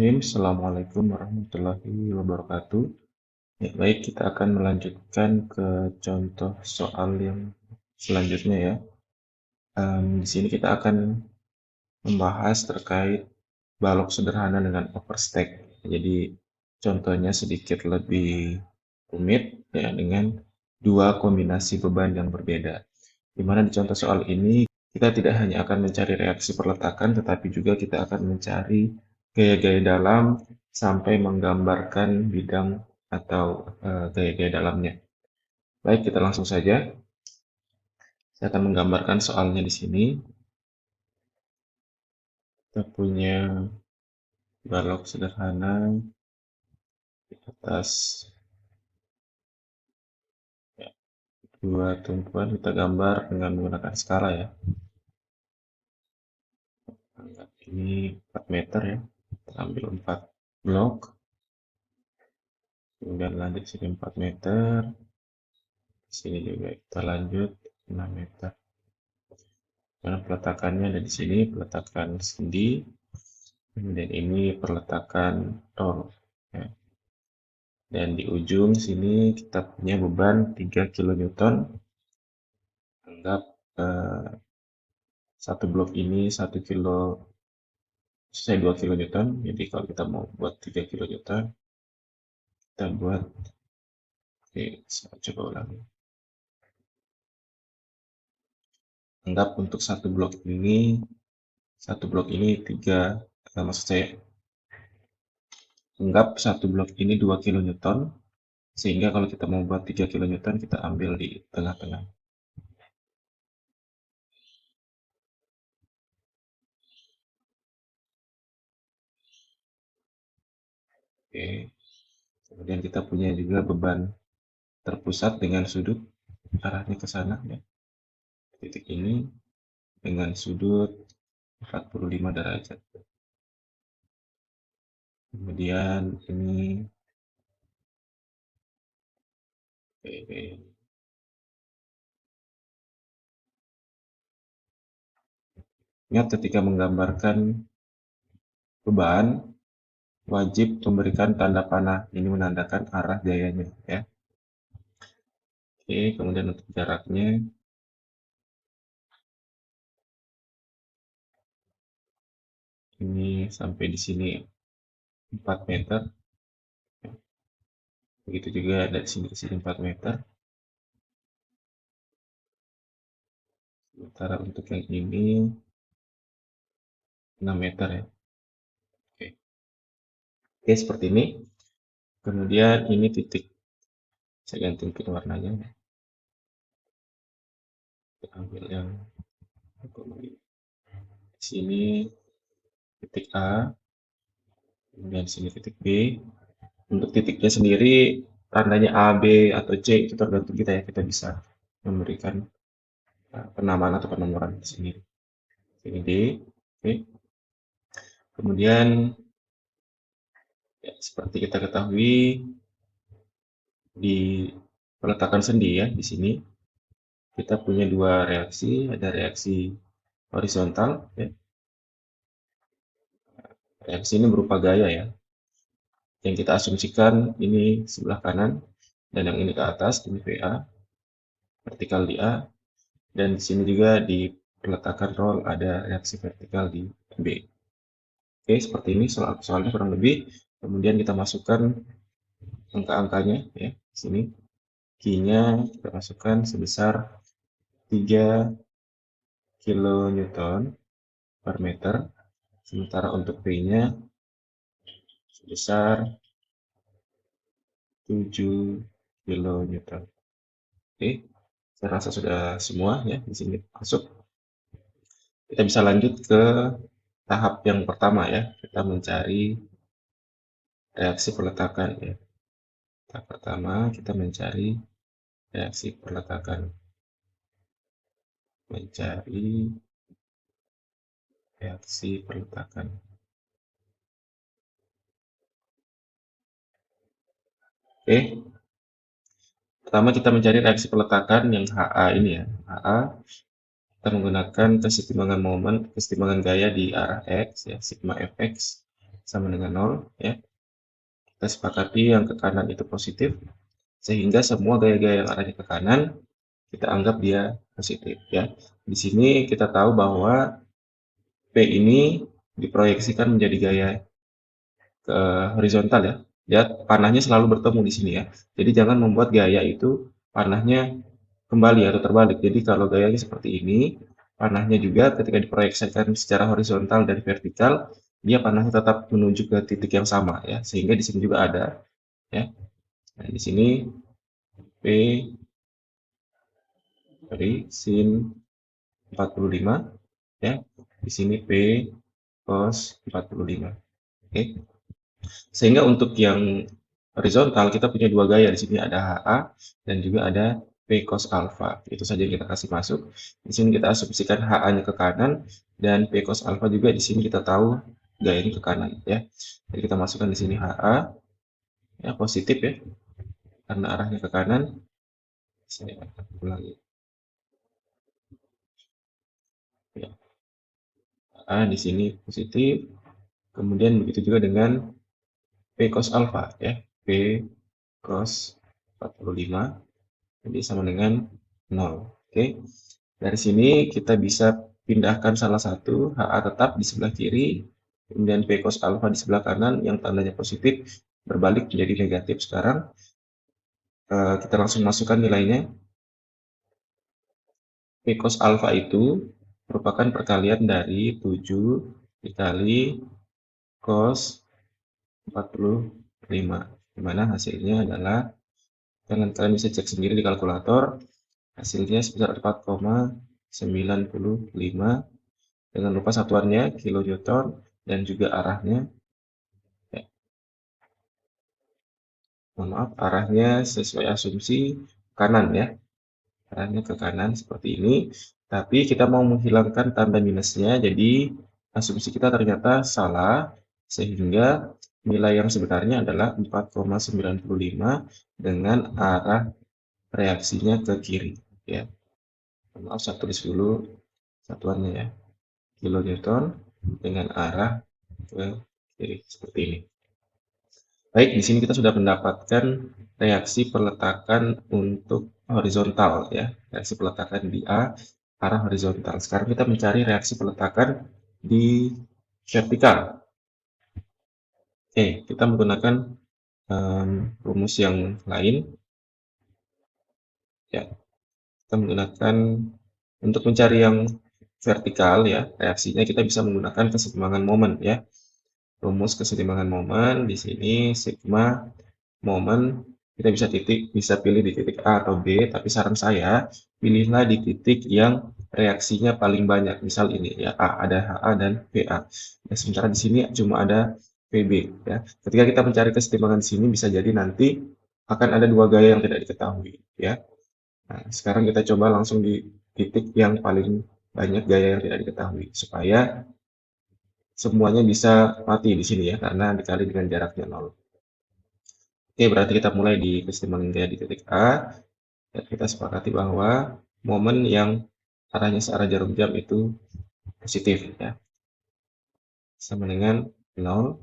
Bismillahirrahmanirrahim. Assalamualaikum warahmatullahi wabarakatuh. Ya, baik, kita akan melanjutkan ke contoh soal yang selanjutnya ya. Di sini kita akan membahas terkait balok sederhana dengan overstack. Jadi contohnya sedikit lebih rumit ya, dengan dua kombinasi beban yang berbeda. Di mana di contoh soal ini kita tidak hanya akan mencari reaksi perletakan, tetapi juga kita akan mencari gaya-gaya dalam sampai menggambarkan bidang atau gaya-gaya dalamnya. Baik, kita langsung saja. Saya akan menggambarkan soalnya di sini. Kita punya balok sederhana di atas ya, dua tumpuan. Kita gambar dengan menggunakan skala ya. Anggap ini 4 meter ya. Kita ambil 4 blok. Kemudian lanjut sini 4 meter. Di sini juga kita lanjut 6 meter. Karena peletakannya ada di sini, peletakan sendi. Kemudian ini peletakan tol. Ya. Dan di ujung sini kita punya beban 3 kN. Anggap satu blok ini 1 kilo, saya 2 kN. Jadi kalau kita mau buat 3 kN, kita buat, oke, saya coba ulangi. Anggap untuk satu blok ini 3, maksud saya, anggap satu blok ini 2 kN, sehingga kalau kita mau buat 3 kN, kita ambil di tengah-tengah. Oke. Kemudian kita punya juga beban terpusat dengan sudut arahnya ke sana ya. Titik ini dengan sudut 45 derajat. Kemudian ini ingat ketika menggambarkan beban wajib memberikan tanda panah. Ini menandakan arah gayanya ya. Oke, kemudian untuk jaraknya ini sampai di sini 4 meter. Begitu juga dari sini ke sini 4 meter. Sementara untuk yang ini 6 meter ya. Oke. Oke, seperti ini. Kemudian ini titik. Saya ganti mungkin warnanya. Kita ambil yang di sini titik A. Kemudian sini titik B. Untuk titiknya sendiri, tandanya A, B, atau C itu tergantung kita ya. Kita bisa memberikan penamaan atau penomoran di sini. Ini D. Oke. Kemudian ya, seperti kita ketahui di peletakan sendi ya, di sini kita punya dua reaksi, ada reaksi horizontal ya. Reaksi ini berupa gaya ya. Yang kita asumsikan ini sebelah kanan dan yang ini ke atas, ini VA, vertikal di A, dan di sini juga di peletakan roll ada reaksi vertikal di B. Oke, seperti ini soalnya kurang lebih. Kemudian kita masukkan angka-angkanya ya, di sini. Q-nya kita masukkan sebesar 3 kN per meter, sementara untuk P-nya sebesar 7 kN. Oke, saya rasa sudah semua ya di sini masuk. Kita bisa lanjut ke tahap yang pertama ya. Kita mencari reaksi peletakan ya. Tahap pertama kita mencari reaksi peletakan. Mencari reaksi peletakan. Oke. Pertama kita mencari reaksi peletakan yang HA ini ya. HA kita menggunakan kesetimbangan momen, kesetimbangan gaya di arah X ya, sigma Fx sama dengan 0 ya. Kita sepakati yang ke kanan itu positif, sehingga semua gaya-gaya yang arahnya ke kanan kita anggap dia positif ya. Di sini kita tahu bahwa P ini diproyeksikan menjadi gaya ke horizontal ya. Ya, panahnya selalu bertemu di sini ya. Jadi jangan membuat gaya itu panahnya kembali atau terbalik. Jadi kalau gayanya seperti ini, panahnya juga ketika diproyeksikan secara horizontal dan vertikal, dia panahnya tetap menuju ke titik yang sama ya. Sehingga di sini juga ada ya. Nah, di sini P dari sin 45 ya. Di sini P cos 45. Oke. Sehingga untuk yang horizontal kita punya dua gaya di sini, ada HA dan juga ada P cos alpha. Itu saja yang kita kasih masuk. Di sini kita asumsikan HA-nya ke kanan dan P cos alpha juga di sini kita tahu gayanya ke kanan ya. Jadi kita masukkan di sini HA ya positif ya karena arahnya ke kanan. Saya ulangi. Ya, HA di sini positif. Kemudian begitu juga dengan P cos alpha ya. P cos 45 jadi sama dengan 0. Oke. Dari sini kita bisa pindahkan salah satu, HA tetap di sebelah kiri, kemudian P cos alpha di sebelah kanan yang tandanya positif, berbalik menjadi negatif. Sekarang kita langsung masukkan nilainya. P cos alpha itu merupakan perkalian dari 7 dikali cos 45, di mana hasilnya adalah, kalian bisa cek sendiri di kalkulator, hasilnya sebesar 4,95. Jangan lupa satuannya kilonewton dan juga arahnya. Ya, mohon maaf, arahnya sesuai asumsi kanan ya. Arahnya ke kanan seperti ini. Tapi kita mau menghilangkan tanda minusnya, jadi asumsi kita ternyata salah, sehingga nilai yang sebenarnya adalah 4,95 dengan arah reaksinya ke kiri. Ya, mohon maaf, saya tulis dulu satuannya ya. Kilonewton dengan arah ke kiri seperti ini. Baik, di sini kita sudah mendapatkan reaksi peletakan untuk horizontal ya. Reaksi peletakan di A arah horizontal. Sekarang kita mencari reaksi peletakan di vertikal. Oke, kita menggunakan rumus yang lain ya. Kita menggunakan untuk mencari yang vertikal ya, reaksinya kita bisa menggunakan keseimbangan momen ya. Rumus keseimbangan momen di sini sigma momen, kita bisa pilih di titik A atau B, tapi saran saya pilihlah di titik yang reaksinya paling banyak. Misal ini ya, A, ada HA dan PA. Ya, sementara di sini cuma ada PB ya. Ketika kita mencari kesetimbangan di sini bisa jadi nanti akan ada dua gaya yang tidak diketahui ya. Nah, sekarang kita coba langsung di titik yang paling banyak gaya yang tidak diketahui supaya semuanya bisa mati di sini ya, karena dikali dengan jaraknya 0. Oke, berarti kita mulai di kesetimbangan gaya di titik A, dan kita sepakati bahwa momen yang arahnya searah jarum jam itu positif ya, sama dengan 0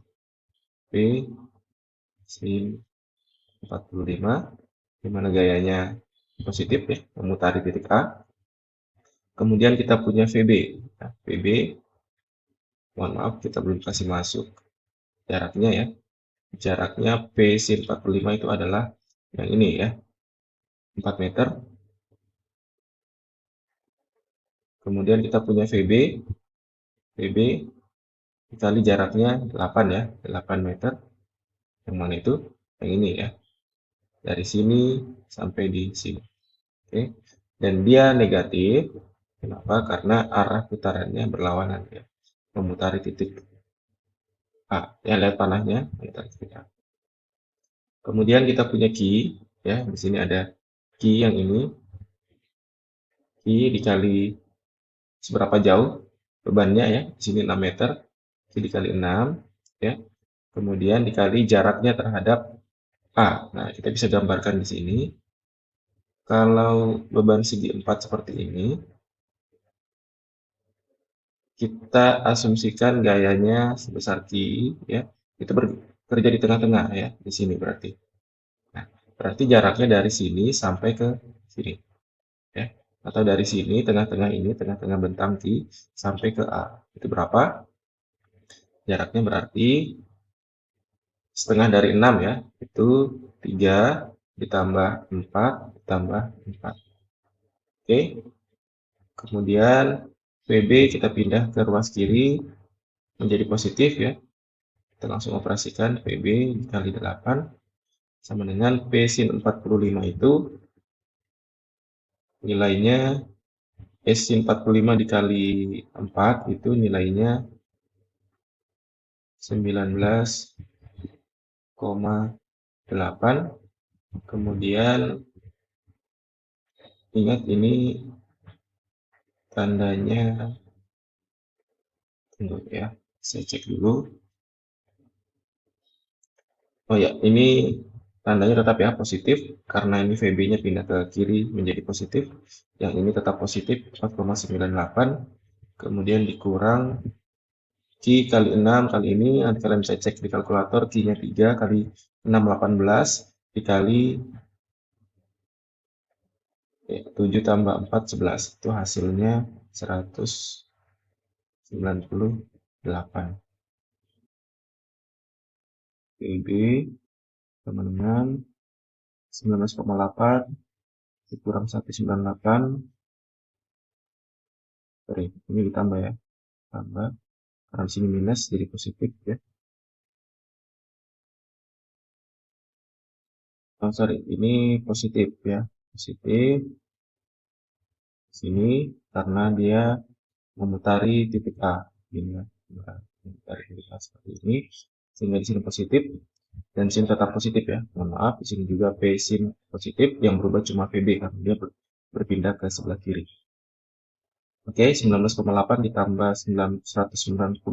P sin 45, di mana gayanya positif ya, memutari titik A. Kemudian kita punya VB. Nah, VB, mohon maaf kita belum kasih masuk jaraknya ya. Jaraknya P sin 45 itu adalah yang ini ya, 4 meter. Kemudian kita punya VB. VB dikali jaraknya 8 ya, 8 meter. Yang mana itu? Yang ini ya. Dari sini sampai di sini. Oke. Dan dia negatif. Kenapa? Karena arah putarannya berlawanan ya. Memutari titik A. Ya, lihat panahnya, memutari titik A. Kemudian kita punya key ya. Di sini ada key yang ini. Key dikali seberapa jauh bebannya ya. Di sini 6 meter. Key dikali 6 ya. Kemudian dikali jaraknya terhadap A. Nah, kita bisa gambarkan di sini. Kalau beban segi 4 seperti ini, Q kita asumsikan gayanya sebesar Q, ya, itu bekerja di tengah-tengah ya, di sini berarti. Nah, berarti jaraknya dari sini sampai ke sini, ya. Atau dari sini, tengah-tengah ini, tengah-tengah bentang Q, sampai ke A. Itu berapa? Jaraknya berarti setengah dari 6 ya, itu 3 ditambah 4 ditambah 4. Oke, kemudian PB kita pindah ke ruas kiri menjadi positif ya. Kita langsung operasikan PB dikali 8 sama dengan P sin 45 itu nilainya S sin 45 dikali 4 itu nilainya 19,8. Kemudian ingat ini tandanya, tunggu ya, saya cek dulu. Oh ya, ini tandanya tetap ya positif karena ini VB-nya pindah ke kiri menjadi positif. Yang ini tetap positif 4,98. Kemudian dikurang Q kali 6 kali ini, nanti kalian bisa cek di kalkulator, Q-nya 3 kali 6, 18 dikali 7 tambah 4, 11. Itu hasilnya 198. PB sama dengan 19,8 dikurang 198. Sorry, ini ditambah ya. Tambah. Karena di sini minus jadi positif ya. Oh, sorry, ini positif ya. Positif sini karena dia memutari titik A. Ini ya. Memutari titik A seperti ini. Sehingga di sini positif dan sini tetap positif ya. Mohon maaf, di sini juga P sin positif yang berubah cuma VB karena dia berpindah ke sebelah kiri. Oke, 19,8 ditambah 198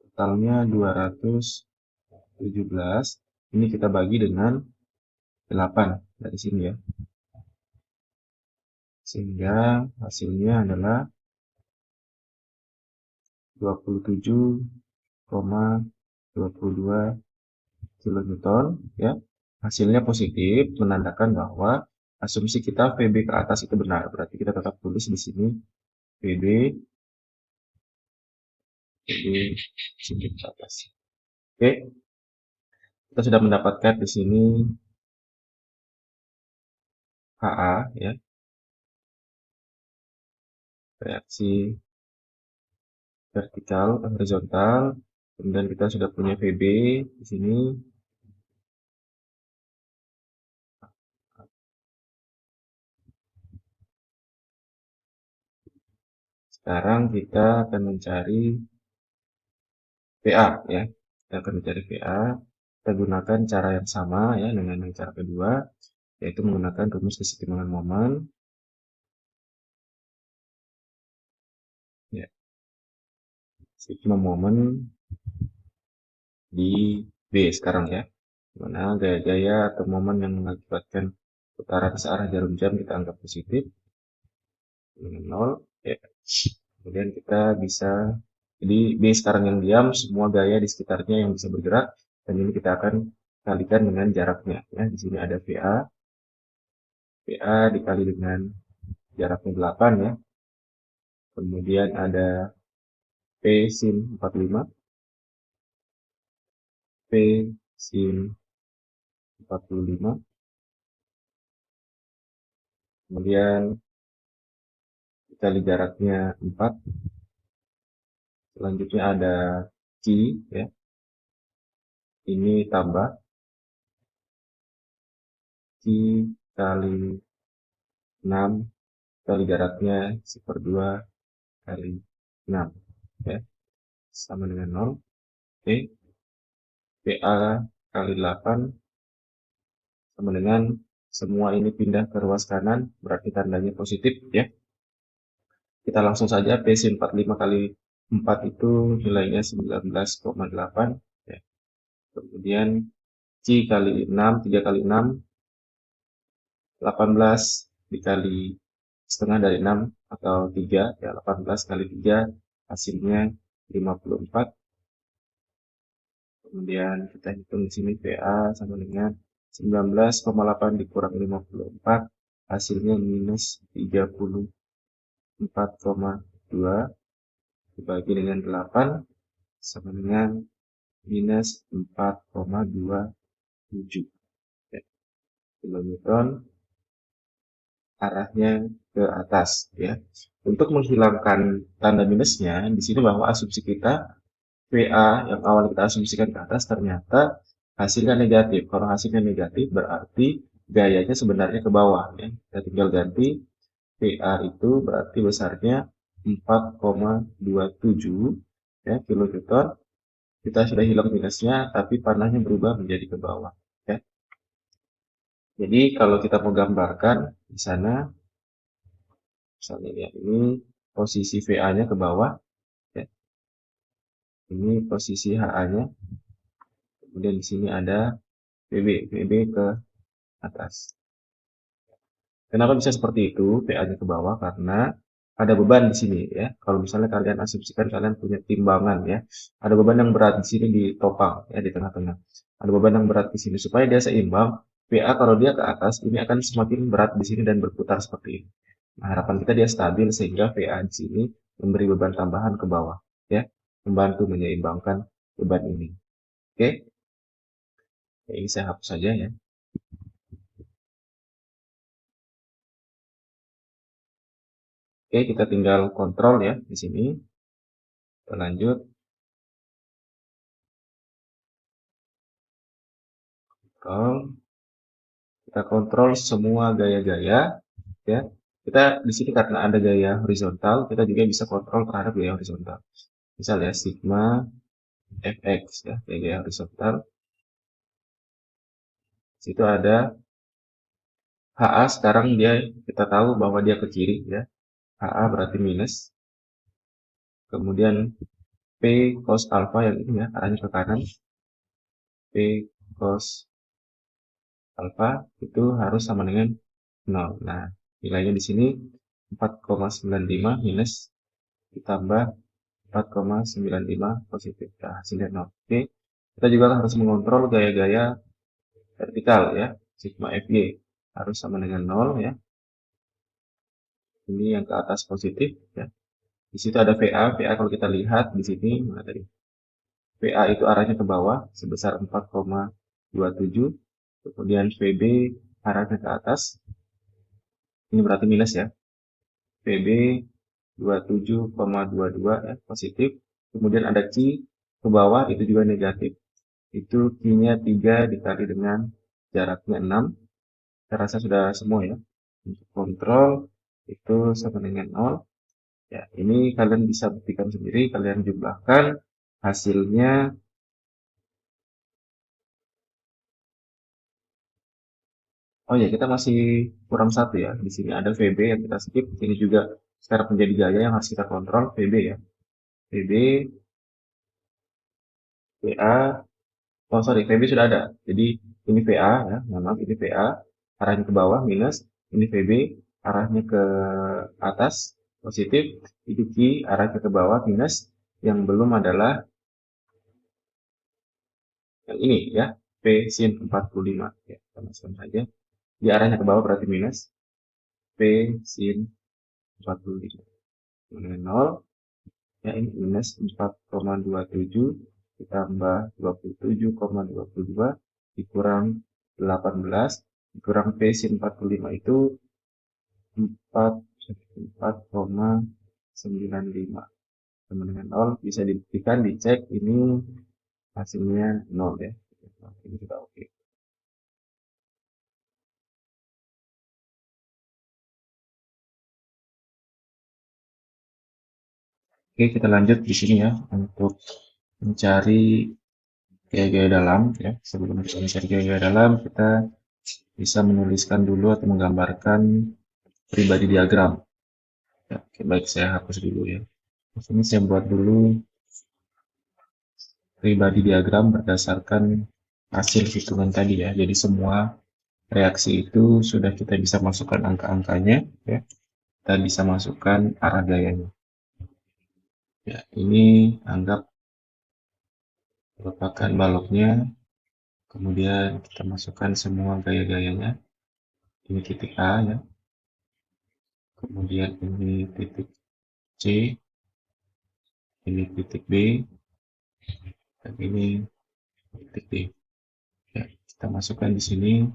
totalnya 217. Ini kita bagi dengan 8 dari sini ya. Sehingga hasilnya adalah 27,22 kilonewton ya. Hasilnya positif menandakan bahwa asumsi kita VB ke atas itu benar. Berarti kita tetap tulis di sini VB sini ke atas. Oke. Kita sudah mendapatkan di sini HA ya. Reaksi vertikal, horizontal. Kemudian kita sudah punya VB di sini. Sekarang kita akan mencari VA ya. Kita akan mencari VA. Kita gunakan cara yang sama ya dengan yang cara kedua, yaitu menggunakan rumus kesetimbangan momen. Ya, kesetimbangan momen di B sekarang ya. Mana gaya-gaya atau momen yang mengakibatkan putaran searah jarum jam kita anggap positif dengan 0 ya. Kemudian kita bisa, jadi B sekarang yang diam, semua gaya di sekitarnya yang bisa bergerak, dan ini kita akan kalikan dengan jaraknya ya. Di sini ada VA dikali dengan jaraknya 8 ya. Kemudian ada P sin 45, P sin 45. Kemudian dikali jaraknya 4. Selanjutnya ada Q ya. Ini tambah Q kali 6 kali jaraknya 1/2 kali 6 ya. Sama dengan 0. Oke. PA kali 8 sama dengan semua ini pindah ke ruas kanan, berarti tandanya positif ya. Kita langsung saja P sin 45 kali 4 itu nilainya 19,8 ya. Kemudian Q kali 6, 3 kali 6, 18 dikali setengah dari 6, atau 3 ya, 18 kali 3 hasilnya 54. Kemudian kita hitung di sini PA sama dengan 19,8 dikurang 54 hasilnya minus 34,2 dibagi dengan 8 sama dengan minus 4,27 ya, kilonewton arahnya ke atas ya. Untuk menghilangkan tanda minusnya, di sini bahwa asumsi kita VA yang awal kita asumsikan ke atas ternyata hasilnya negatif. Kalau hasilnya negatif berarti gayanya sebenarnya ke bawah ya. Kita tinggal ganti VA itu berarti besarnya 4,27 ya kilonewton. Kita sudah hilang minusnya, tapi panahnya berubah menjadi ke bawah ya. Jadi kalau kita mau gambarkan di sana, misalnya ya, ini posisi VA-nya ke bawah ya. Ini posisi HA-nya. Kemudian di sini ada VB ke atas. Kenapa bisa seperti itu? PA-nya ke bawah karena ada beban di sini ya. Kalau misalnya kalian asumsikan kalian punya timbangan ya, ada beban yang berat di sini di topang ya, di tengah-tengah. Ada beban yang berat di sini supaya dia seimbang. PA kalau dia ke atas ini akan semakin berat di sini dan berputar seperti ini. Nah, harapan kita dia stabil sehingga PA di sini memberi beban tambahan ke bawah ya, membantu menyeimbangkan beban ini. Oke, ya, ini saya hapus saja ya. Oke, kita tinggal kontrol ya di sini. Kita lanjut. Kita kontrol semua gaya-gaya ya. Kita di sini karena ada gaya horizontal, kita juga bisa kontrol terhadap gaya horizontal. Misal ya sigma fx ya, gaya horizontal. Situ ada HA sekarang dia kita tahu bahwa dia ke kiri ya. HA berarti minus. Kemudian P cos alpha yang ini ya, arahnya ke kanan. P cos alpha itu harus sama dengan 0. Nah, nilainya di sini 4,95 minus ditambah 4,95 positif. Nah, hasilnya 0. Oke. Kita juga harus mengontrol gaya-gaya vertikal ya. Sigma FY harus sama dengan 0 ya. Ini yang ke atas positif ya. Di situ ada VA. VA kalau kita lihat di sini mana tadi? VA itu arahnya ke bawah sebesar 4,27. Kemudian VB arahnya ke atas. Ini berarti minus ya. VB 27,22 ya, positif. Kemudian ada Q ke bawah itu juga negatif. Itu Q-nya 3 dikali dengan jaraknya 6. Saya rasa sudah semua ya. Untuk kontrol itu sama dengan 0. Ya, ini kalian bisa buktikan sendiri, kalian jumlahkan hasilnya. Oh ya, kita masih kurang satu ya. Di sini ada VB yang kita skip. Ini juga secara menjadi gaya yang harus kita kontrol, VB ya. VB, VA, oh sorry, VB sudah ada. Jadi ini VA ya, maaf ini VA, arahnya ke bawah minus, ini VB, arahnya ke atas positif, itu Q, arahnya ke bawah minus, yang belum adalah yang ini ya, P sin 45 ya, kita masukkan saja. Di arahnya ke bawah berarti minus, P sin 45 dengan 0, ya ini minus 4,27 ditambah 27,22 dikurang 18 dikurang P sin 45 itu 4,95 sama dengan 0. Bisa dibuktikan, dicek, ini hasilnya 0 ya. Ini sudah oke. Oke, kita lanjut di sini ya untuk mencari gaya-gaya dalam ya. Sebelum kita mencari gaya-gaya dalam, kita bisa menuliskan dulu atau menggambarkan pribadi diagram. Ya, oke, baik, saya hapus dulu ya. Di sini saya buat dulu pribadi diagram berdasarkan hasil hitungan tadi ya. Jadi semua reaksi itu sudah kita bisa masukkan angka-angkanya ya. kita bisa masukkan arah gayanya. Ya, ini anggap merupakan baloknya, kemudian kita masukkan semua gaya-gayanya. Ini titik A ya, kemudian ini titik C, ini titik B, dan ini titik D. Ya, kita masukkan di sini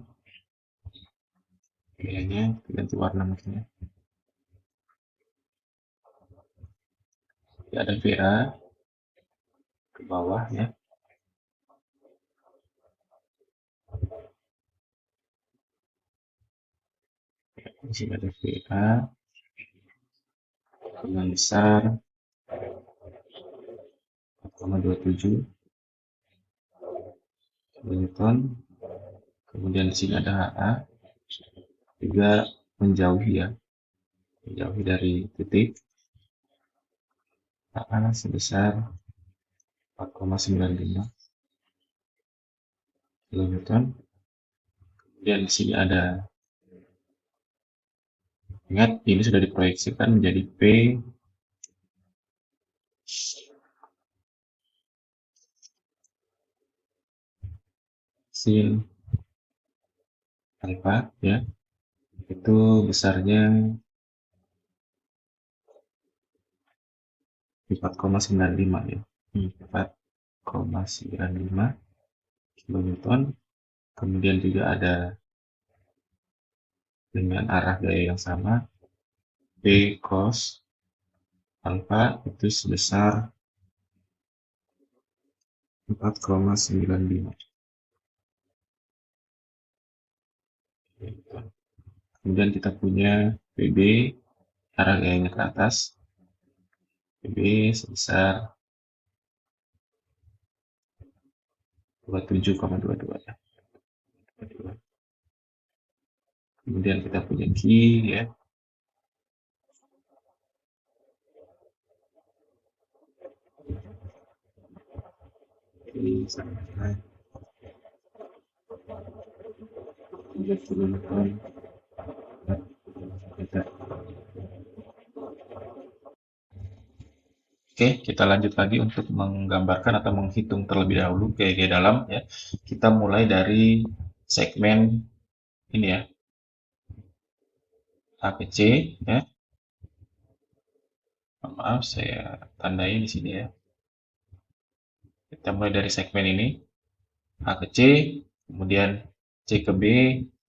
gayanya, ganti warna mungkin ya. Ada VA ke bawah ya. Di sini ada VA dengan besar 4,27 Newton. Kemudian di sini ada HA juga menjauhi ya, menjauhi dari titik HA sebesar 4,95 kN. Kemudian di sini ada, ingat ini sudah diproyeksikan menjadi P sin alfa ya, itu besarnya 4,95 ya, 4,95 kN. Kemudian juga ada dengan arah gaya yang sama, P cos alfa itu sebesar 4,95. Kemudian kita punya PB, arah gayanya ke atas, PB sebesar 27,22 ya. Kemudian kita punya Q ya, ini sama dengan 30 Newton. Oke, kita lanjut lagi untuk menggambarkan atau menghitung terlebih dahulu gaya-gaya dalam ya. Kita mulai dari segmen ini ya, ABC ya. Maaf, saya tandai di sini ya. Kita mulai dari segmen ini, A ke C, kemudian C ke B,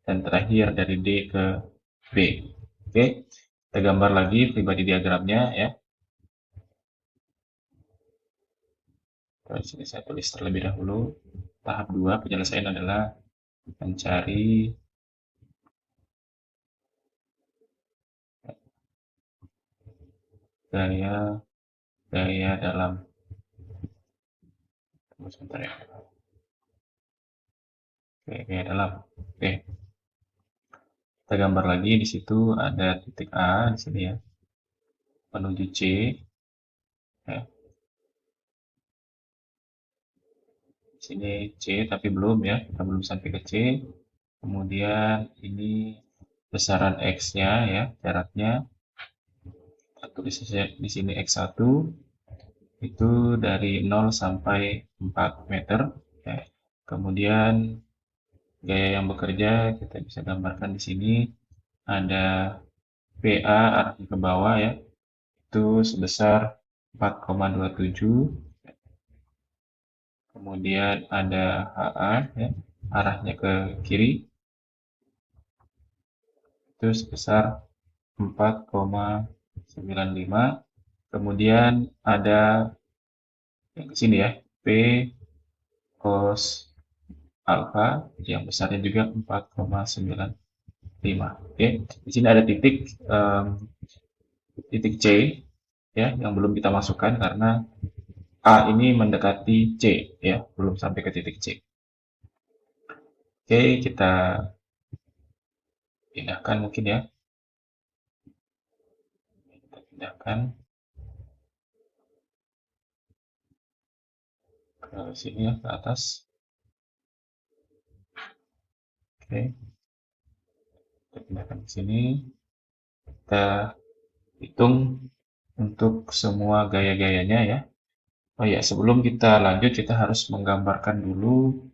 dan terakhir dari D ke B. Oke, kita gambar lagi pribadi diagramnya ya. Di sini saya tulis terlebih dahulu. Tahap 2 penyelesaian adalah mencari gaya gaya dalam. Tunggu sebentar ya. Oke, gaya dalam. Oke, kita gambar lagi. Di situ ada titik A di sini ya, menuju C ya. Di sini C tapi belum ya, kita belum sampai ke C. Kemudian ini besaran X-nya ya, jaraknya. Kita tulis di sini X1 itu dari 0 sampai 4 meter ya. Kemudian gaya yang bekerja kita bisa gambarkan di sini ada PA arahnya ke bawah ya, itu sebesar 4,27. Kemudian ada HA ya, arahnya ke kiri itu sebesar 4,95. Kemudian ada yang ke sini ya, P cos alfa yang besarnya juga 4,95. Oke, di sini ada titik C ya yang belum kita masukkan karena A ini mendekati C ya, belum sampai ke titik C. Oke, kita pindahkan mungkin ya. Kita pindahkan ke sini ya, ke atas. Oke, kita pindahkan ke sini. Kita hitung untuk semua gaya-gayanya ya. Oh ya, sebelum kita lanjut, kita harus menggambarkan dulu.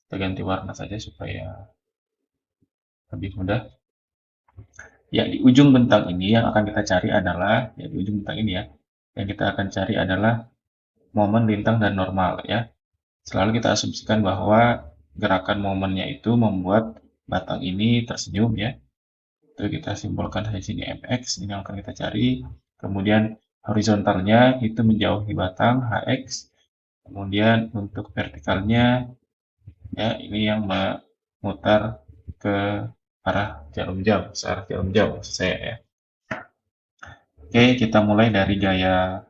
Kita ganti warna saja supaya lebih mudah. Ya, di ujung bentang ini yang akan kita cari adalah, ya di ujung bentang ini ya, yang kita akan cari adalah momen lintang dan normal ya. Selalu kita asumsikan bahwa gerakan momennya itu membuat batang ini tersenyum ya. Itu kita simbolkan di sini mx, ini yang akan kita cari. Kemudian horizontalnya itu menjauhi batang hx. Kemudian untuk vertikalnya ya ini yang memutar ke arah jarum jam, searah jarum jam maksud saya ya. Oke, kita mulai dari gaya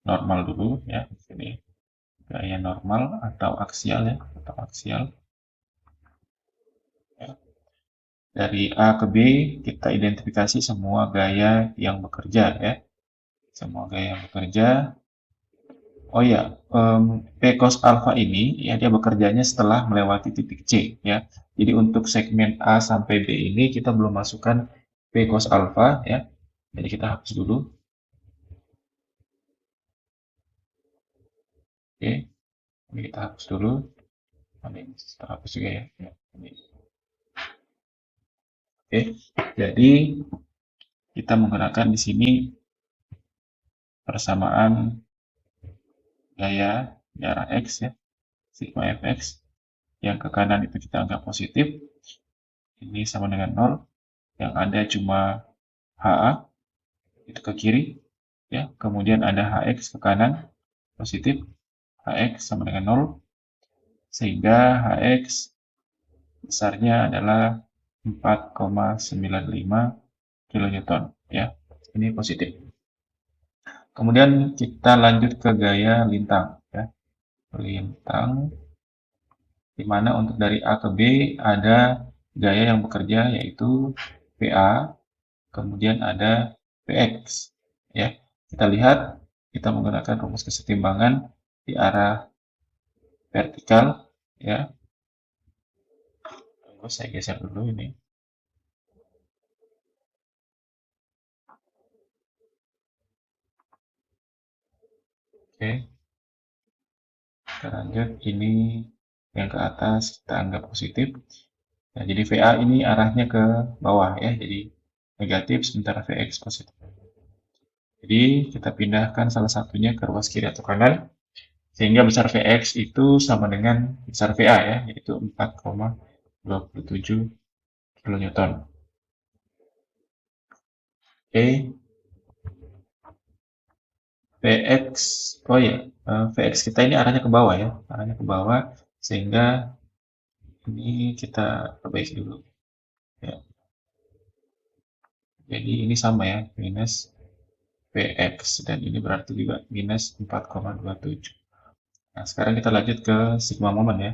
normal dulu ya. Sini gaya normal atau aksial ya, atau aksial. Ya. Dari A ke B kita identifikasi semua gaya yang bekerja ya, semua gaya yang bekerja. Oh ya, P cos alpha ini ya dia bekerjanya setelah melewati titik C ya. Jadi untuk segmen A sampai B ini kita belum masukkan P cos alpha ya. Jadi kita hapus dulu. Oke, ini kita hapus dulu. Ini kita hapus juga ya. Ya, ini. Oke, jadi kita menggunakan di sini persamaan gaya jarak X ya, sigma fx. Yang ke kanan itu kita anggap positif. Ini sama dengan 0. Yang ada cuma HA, itu ke kiri. Ya, kemudian ada HX ke kanan, positif. HX sama dengan 0. Sehingga HX besarnya adalah 4,95 kilonewton. Ya, ini positif. Kemudian kita lanjut ke gaya lintang. Ya. Lintang, di mana untuk dari A ke B ada gaya yang bekerja yaitu PA, kemudian ada PX. Ya, kita lihat kita menggunakan rumus kesetimbangan di arah vertikal. Ya, tunggu saya geser dulu ini. Oke, kita lanjut. Ini yang ke atas kita anggap positif. Nah, jadi VA ini arahnya ke bawah ya, jadi negatif sementara VX positif. Jadi kita pindahkan salah satunya ke ruas kiri atau kanan sehingga besar Vx itu sama dengan besar Va ya, yaitu 4,27 kilonewton. Oke, Vx, oh ya, Vx kita ini arahnya ke bawah ya, arahnya ke bawah sehingga ini kita perbaiki dulu. Ya. Jadi ini sama ya, minus Vx dan ini berarti juga minus 4,27. Nah, sekarang kita lanjut ke sigma momen ya,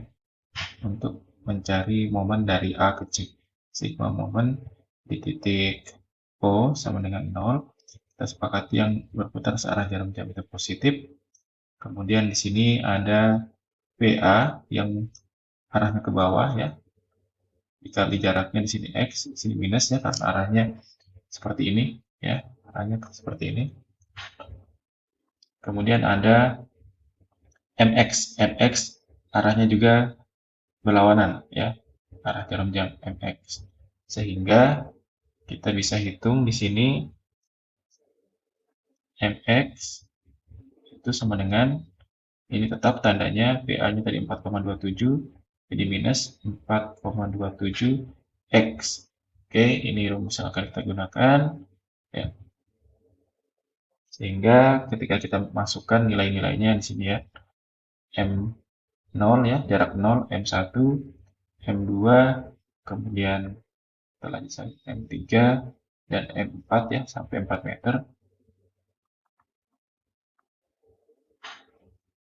untuk mencari momen dari A ke C. Sigma momen di titik O sama dengan 0. Kita sepakati yang berputar searah jarum jam itu positif. Kemudian di sini ada PA yang arahnya ke bawah ya. Dikali jaraknya di sini X, di sini minus ya karena arahnya seperti ini ya. Arahnya seperti ini. Kemudian ada MX. MX arahnya juga berlawanan ya. Arah jarum jam MX. Sehingga kita bisa hitung di sini MX itu sama dengan ini tetap tandanya PA-nya tadi 4,27 jadi minus 4,27 X. Oke, ini rumus yang akan kita gunakan ya. Sehingga ketika kita masukkan nilai-nilainya di sini ya. M0 ya, jarak 0, M1, M2, kemudian kita lanjut M3 dan M4 ya sampai 4 meter.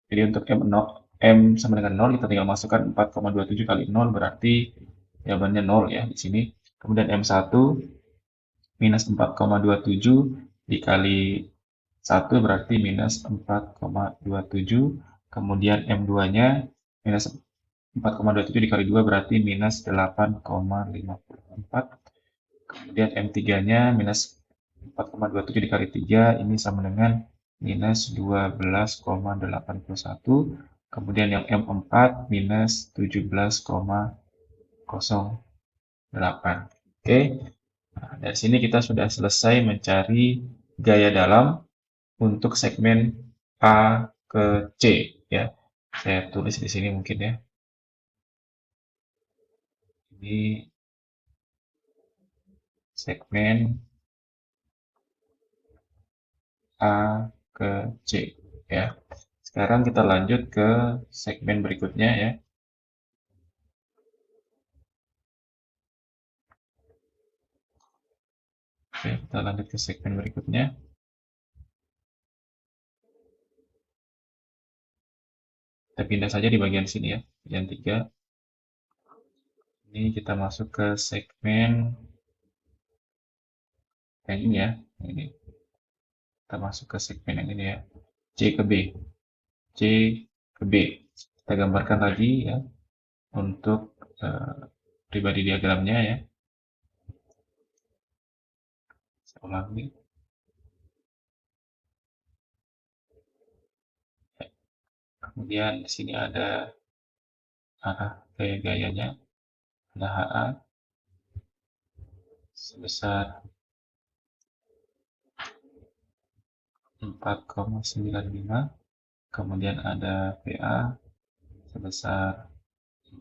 Jadi untuk M sama dengan 0 kita tinggal masukkan 4,27 kali 0 berarti jawabannya 0 ya di sini. Kemudian M1 minus 4,27 dikali 1 berarti minus 4,27. Kemudian M2-nya minus 4,27 dikali 2 berarti minus 8,54. Kemudian M3-nya minus 4,27 dikali 3, ini sama dengan minus 12,81. Kemudian yang M4 minus 17,08. Oke, nah, dari sini kita sudah selesai mencari gaya dalam untuk segmen A ke C, ya. Saya tulis di sini mungkin ya. Ini segmen A ke C, ya. Sekarang kita lanjut ke segmen berikutnya, ya. Oke, kita lanjut ke segmen berikutnya. Kita pindah saja di bagian sini ya, bagian 3. Ini kita masuk ke segmen yang ini ya. Ini. Kita masuk ke segmen yang ini ya. C ke B. C ke B. Kita gambarkan lagi ya untuk pribadi diagramnya ya. Saya ulangi. Kemudian di sini ada arah gaya-gayanya. Ada HA sebesar 4,95. Kemudian ada PA sebesar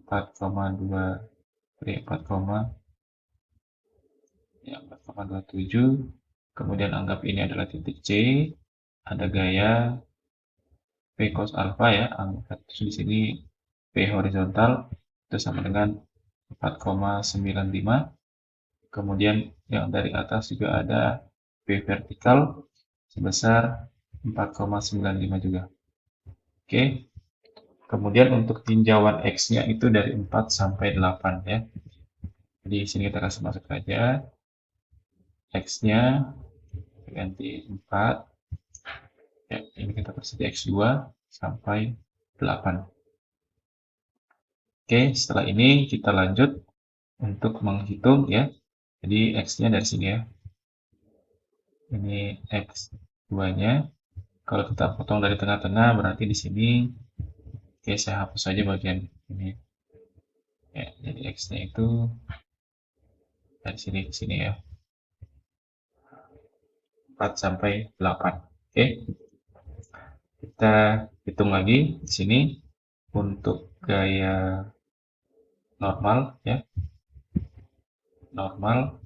4,2, 4,27. Kemudian anggap ini adalah titik C. Ada gaya P cos alpha ya, anggap di sini P horizontal itu sama dengan 4,95. Kemudian yang dari atas juga ada P vertikal sebesar 4,95 juga. Oke. Kemudian untuk tinjauan X-nya itu dari 4 sampai 8 ya. Jadi di sini kita kasih masuk saja. X-nya ganti 4. Ya, ini kita kasih X2 sampai 8. Oke, setelah ini kita lanjut untuk menghitung ya. Jadi X-nya dari sini ya. Ini X2-nya. Kalau kita potong dari tengah-tengah berarti di sini. Oke, saya hapus saja bagian ini. Ya, jadi X-nya itu dari sini ke sini ya. 4 sampai 8. Oke. Kita hitung lagi di sini untuk gaya normal ya. Normal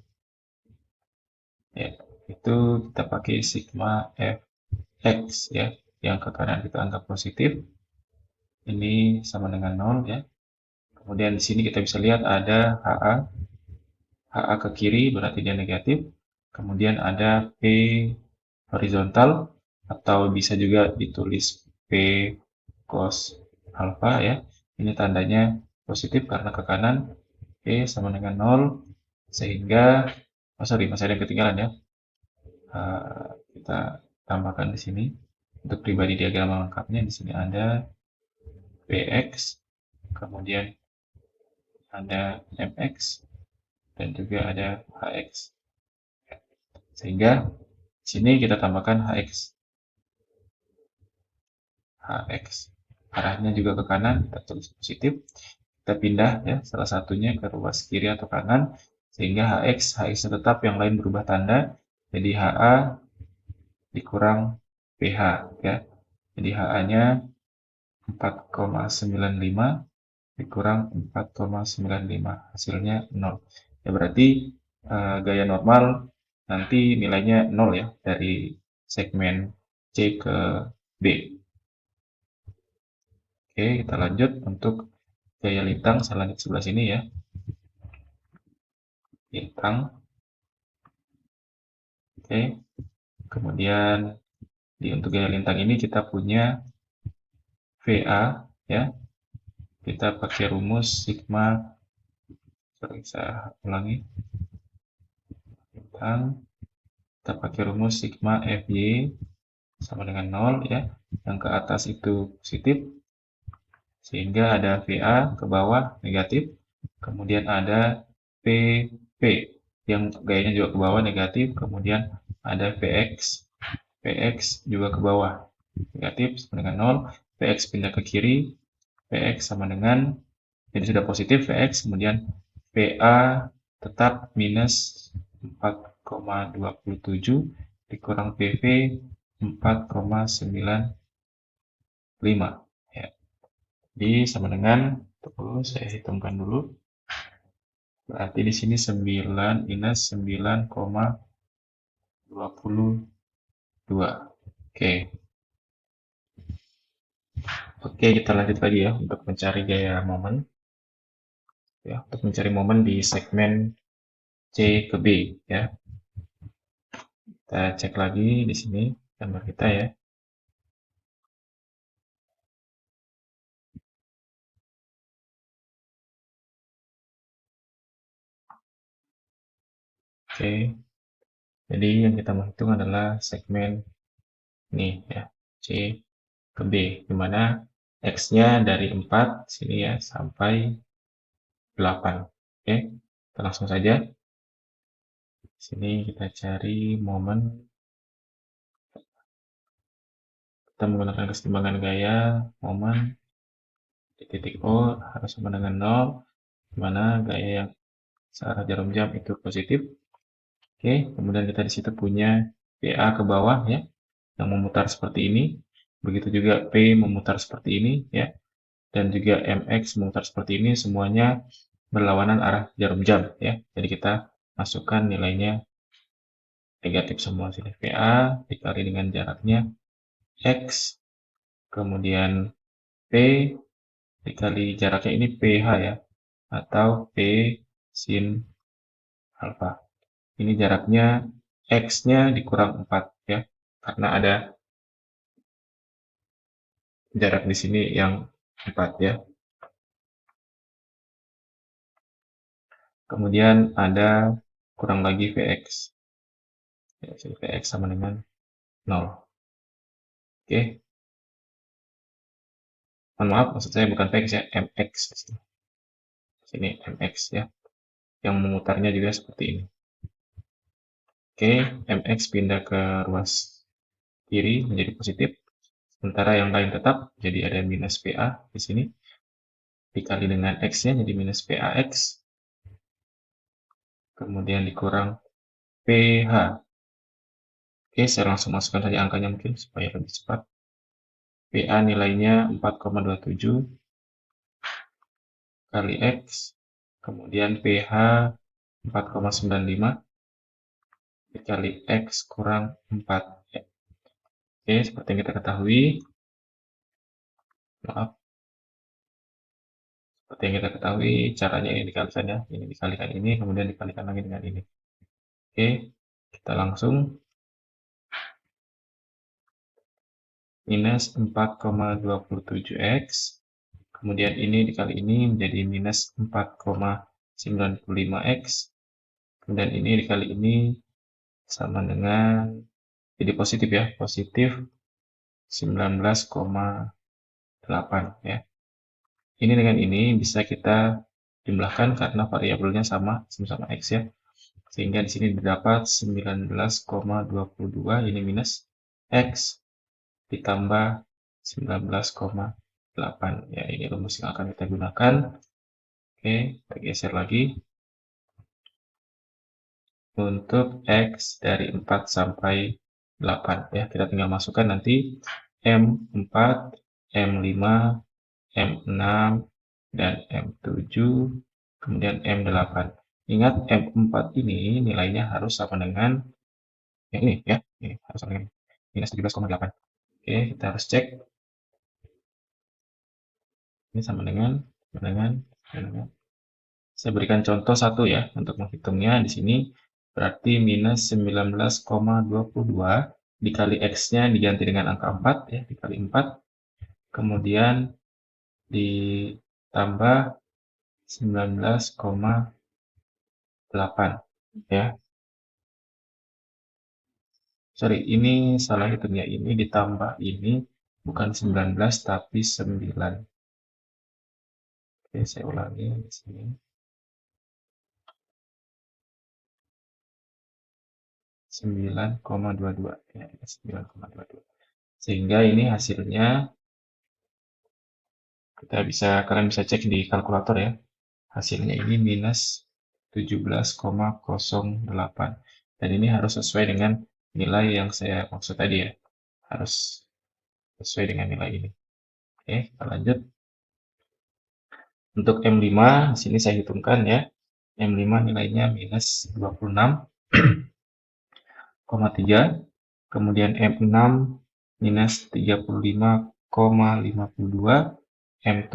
ya, itu kita pakai sigma fx ya. Yang ke kanan kita anggap positif. Ini sama dengan 0 ya. Kemudian di sini kita bisa lihat ada HA. HA ke kiri berarti dia negatif. Kemudian ada P horizontal atau bisa juga ditulis P cos alpha ya. Ini tandanya positif karena ke kanan P sama dengan 0 sehingga sorry masih ada yang ketinggalan ya. Kita tambahkan di sini untuk pribadi diagram lengkapnya di sini ada Px, kemudian ada Mx dan juga ada Hx. Sehingga di sini kita tambahkan Hx. Hx arahnya juga ke kanan, kita tulis positif. Kita pindah ya salah satunya ke ruas kiri atau kanan sehingga Hx tetap, yang lain berubah tanda. Jadi HA dikurang PH ya. Jadi HA-nya 4,95 dikurang 4,95 hasilnya 0. Ya berarti gaya normal nanti nilainya 0 ya dari segmen C ke B. Oke, kita lanjut untuk gaya lintang. Saya lanjut sebelah sini ya. Lintang. Oke. Kemudian untuk gaya lintang ini kita punya VA ya. Kita pakai rumus sigma. Saya ulangi. Lintang. Kita pakai rumus sigma FY sama dengan 0 ya. Yang ke atas itu positif. Sehingga ada VA ke bawah negatif. Kemudian ada PP. yang gayanya juga ke bawah negatif, kemudian ada Px juga ke bawah negatif sama dengan 0, Px pindah ke kiri, Px sama dengan, jadi sudah positif Px, kemudian Pa tetap minus 4,27 dikurang PV 4,95 ya. Jadi sama dengan, terus saya hitungkan dulu. Berarti di sini 9 minus 9,22. Oke. Oke, kita lanjut lagi ya untuk mencari gaya momen. Ya, untuk mencari momen di segmen C ke B ya. Kita cek lagi di sini gambar kita ya. Oke. Jadi yang kita mau hitung adalah segmen ini ya, C ke B, di mana X-nya dari 4 sini ya sampai 8. Oke, kita langsung saja. Di sini kita cari momen. Kita menggunakan kesetimbangan gaya, momen di titik O harus sama dengan 0, di mana gaya yang searah jarum jam itu positif. Oke, kemudian kita di situ punya PA ke bawah ya, yang memutar seperti ini. Begitu juga P memutar seperti ini ya, dan juga MX memutar seperti ini, semuanya berlawanan arah jarum jam ya. Jadi kita masukkan nilainya negatif semua sini. PA dikali dengan jaraknya X, kemudian P dikali jaraknya ini PH ya, atau P sin alfa. Ini jaraknya X-nya dikurang 4 ya, karena ada jarak di sini yang 4 ya. Kemudian ada kurang lagi Vx. Ya, Vx sama dengan 0. Oke. Mohon maaf, maksud saya bukan Vx ya, Mx. Sini Mx ya. Yang memutarnya juga seperti ini. Oke, Mx pindah ke ruas kiri menjadi positif. Sementara yang lain tetap, jadi ada minus PA di sini. Dikali dengan X-nya jadi minus PAX. Kemudian dikurang PH. Oke, saya langsung masukkan saja angkanya mungkin supaya lebih cepat. PA nilainya 4,27 kali X. Kemudian PH 4,95 dikali X kurang 4. Oke, seperti yang kita ketahui. Maaf. Seperti yang kita ketahui, caranya ini dikalikan ya. Ini dikalikan ini, kemudian dikalikan lagi dengan ini. Oke, kita langsung minus 4,27x, kemudian ini dikali ini menjadi minus 4,95x, kemudian ini dikali ini sama dengan, jadi positif ya, positif 19,8 ya. Ini dengan ini bisa kita jumlahkan karena variabelnya sama x ya, sehingga di sini didapat 19,22, ini minus x ditambah 19,8 ya, ini rumus yang akan kita gunakan. Oke, kita geser lagi untuk x dari 4 sampai 8 ya, kita tinggal masukkan nanti M4, M5, M6 dan M7, kemudian M8. Ingat M4 ini nilainya harus sama dengan yang ini ya, ini harus sama dengan minus 17,8. Oke, kita harus cek ini sama dengan. Saya berikan contoh satu ya untuk menghitungnya. Di sini berarti minus 19,22 dikali X-nya diganti dengan angka 4 ya, dikali 4. Kemudian ditambah 19,8 ya. Sorry, ini salah hitungnya. Ini ditambah ini bukan 19 tapi 9. Oke, saya ulangi di sini. 9,22 ya, 9,22. Sehingga ini hasilnya kalian bisa cek di kalkulator ya. Hasilnya ini minus 17,08. Dan ini harus sesuai dengan nilai yang saya maksud tadi ya. Harus sesuai dengan nilai ini. Oke, kita lanjut. Untuk M5, di sini saya hitungkan ya. M5 nilainya minus 26,3. Kemudian M6 minus 35,52. M7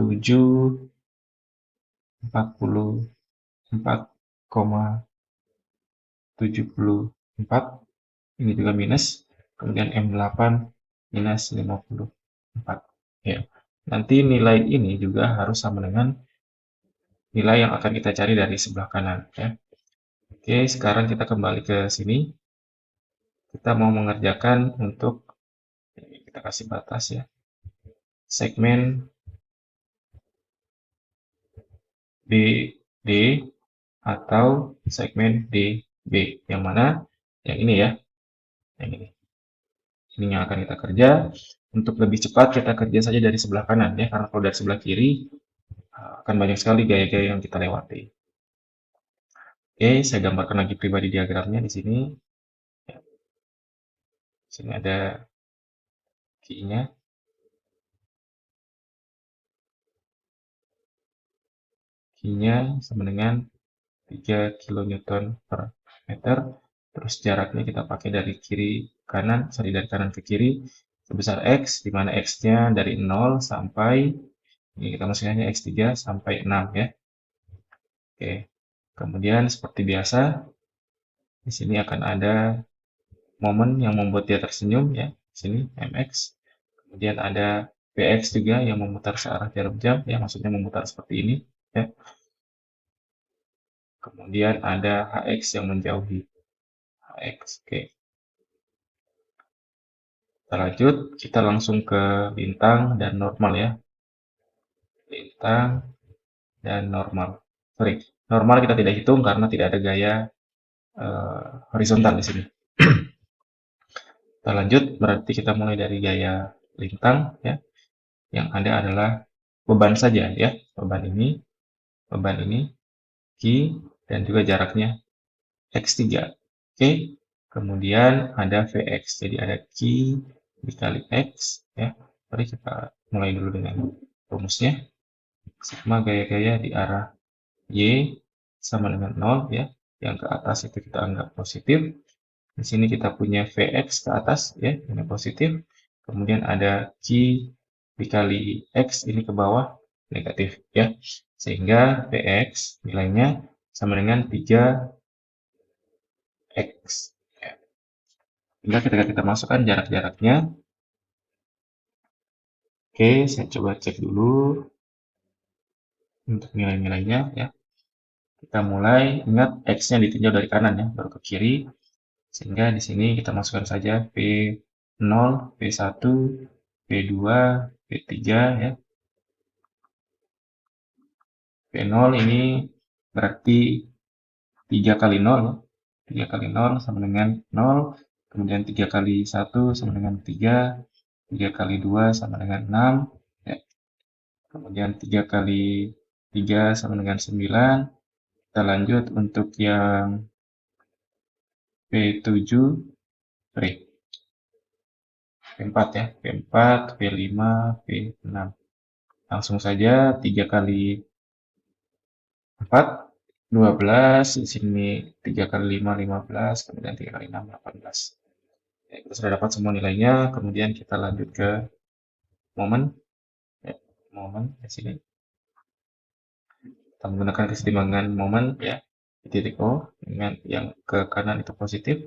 44,74. Ini juga minus. Kemudian M8 minus 54. Ya. Nanti nilai ini juga harus sama dengan nilai yang akan kita cari dari sebelah kanan ya. Oke, sekarang kita kembali ke sini. Kita mau mengerjakan untuk kita kasih batas ya. Segmen BD atau segmen DB. Yang mana? Yang ini ya. Yang ini. Ini yang akan kita kerja. Untuk lebih cepat kita kerja saja dari sebelah kanan ya. Karena kalau dari sebelah kiri akan banyak sekali gaya-gaya yang kita lewati. Oke, saya gambarkan lagi pribadi diagramnya di sini. Di sini ada key-nya. Key-nya sama dengan 3 kN per meter. Terus jaraknya kita pakai dari dari kanan ke kiri sebesar X, di mana X-nya dari 0 sampai, ini kita masukkannya X3 sampai 6 ya. Oke, kemudian seperti biasa, di sini akan ada momen yang membuat dia tersenyum ya, di sini MX. Kemudian ada PX juga yang memutar searah jarum jam, ya maksudnya memutar seperti ini ya. Kemudian ada HX yang menjauhi. HX, oke. Kita lanjut, kita langsung ke bintang dan normal ya. Bintang dan normal. Sorry, normal kita tidak hitung karena tidak ada gaya horizontal di sini. Kita lanjut, berarti kita mulai dari gaya lintang ya. Yang ada adalah beban saja ya. Beban ini, Q, dan juga jaraknya X3. Oke, kemudian ada Vx, jadi ada Q dikali X ya. Mari kita mulai dulu dengan rumusnya. Sigma gaya-gaya di arah Y sama dengan 0 ya. Yang ke atas itu kita anggap positif. Di sini kita punya Vx ke atas ya, ini positif. Kemudian ada Q dikali X ini ke bawah negatif ya. Sehingga Vx nilainya sama dengan 3x. Hingga ketika kita masukkan jarak-jaraknya, oke, saya coba cek dulu untuk nilai-nilainya ya. Kita mulai, ingat X-nya ditinjau dari kanan ya, baru ke kiri. Sehingga di sini kita masukkan saja P0, P1, P2, P3 ya. P0 ini berarti 3 kali 0 ya. 3 kali 0 sama dengan 0. Kemudian 3 kali 1 sama dengan 3. 3 kali 2 sama dengan 6 ya. Kemudian 3 kali 3 sama dengan 9. Kita lanjut untuk yang P7, sorry, P4 ya, P4, P5, P6. Langsung saja 3 kali 4, 12, di sini 3 kali 5, 15, kemudian 3 kali 6, 18. Ya, kita sudah dapat semua nilainya, kemudian kita lanjut ke momen. Ya, momen di sini. Kita menggunakan kesetimbangan momen ya, di titik O, dengan yang ke kanan itu positif,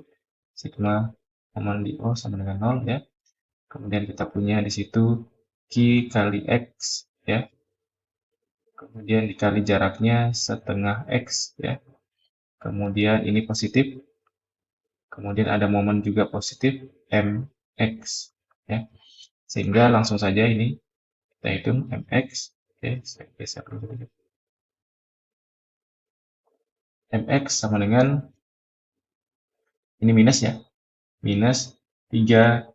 sigma momen di O sama dengan 0 ya. Kemudian kita punya di situ Q kali X ya. Kemudian dikali jaraknya setengah X ya. Kemudian ini positif. Kemudian ada momen juga positif MX ya. Sehingga langsung saja ini kita hitung MX. Oke, saya geser dulu. MX sama dengan Ini minus ya, minus 3x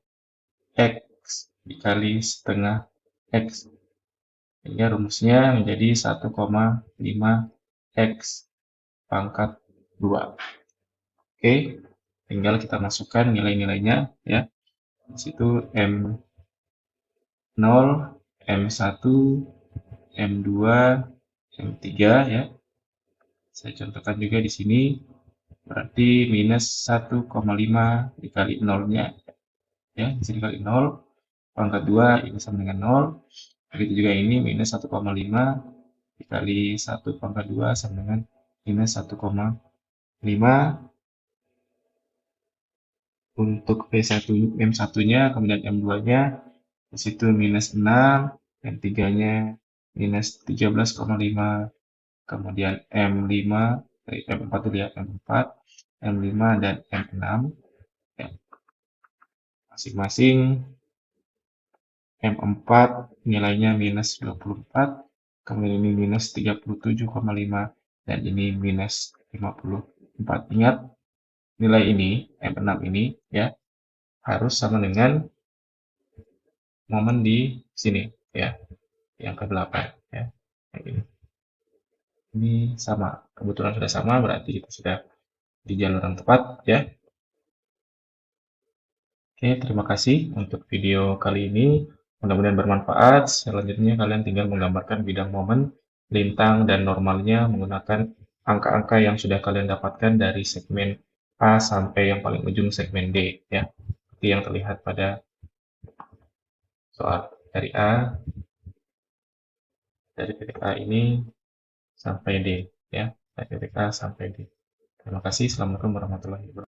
dikali setengah x. Sehingga rumusnya menjadi 1,5x pangkat 2. Oke, tinggal kita masukkan nilai-nilainya ya. Di situ M0, M1, M2, M3 ya. Saya contohkan juga di sini, berarti minus 1,5 dikali 0-nya. Ya, di sini dikali 0, pangkat 2 ini sama dengan 0. Begitu juga ini minus 1,5 dikali 1 pangkat 2 sama dengan minus 1,5 untuk M1-nya, kemudian M2-nya, di situ minus 6, M3-nya minus 13,5, kemudian M5, M4 dulu ya, M4, M5, dan M6, ya, masing-masing M4 nilainya minus 24, kemudian ini minus 37,5, dan ini minus 54. Ingat, nilai ini, M6 ini, ya, harus sama dengan momen di sini, ya, yang ke-8, ya, yang ini. Ini sama, kebetulan sudah sama, berarti kita sudah di jalur yang tepat, ya. Oke, terima kasih untuk video kali ini. Mudah-mudahan bermanfaat. Selanjutnya kalian tinggal menggambarkan bidang momen, lintang, dan normalnya menggunakan angka-angka yang sudah kalian dapatkan dari segmen A sampai yang paling ujung segmen D, ya. Seperti yang terlihat pada soal dari titik A ini sampai D, ya. Dari titik A sampai D. Terima kasih. Assalamualaikum warahmatullahi wabarakatuh.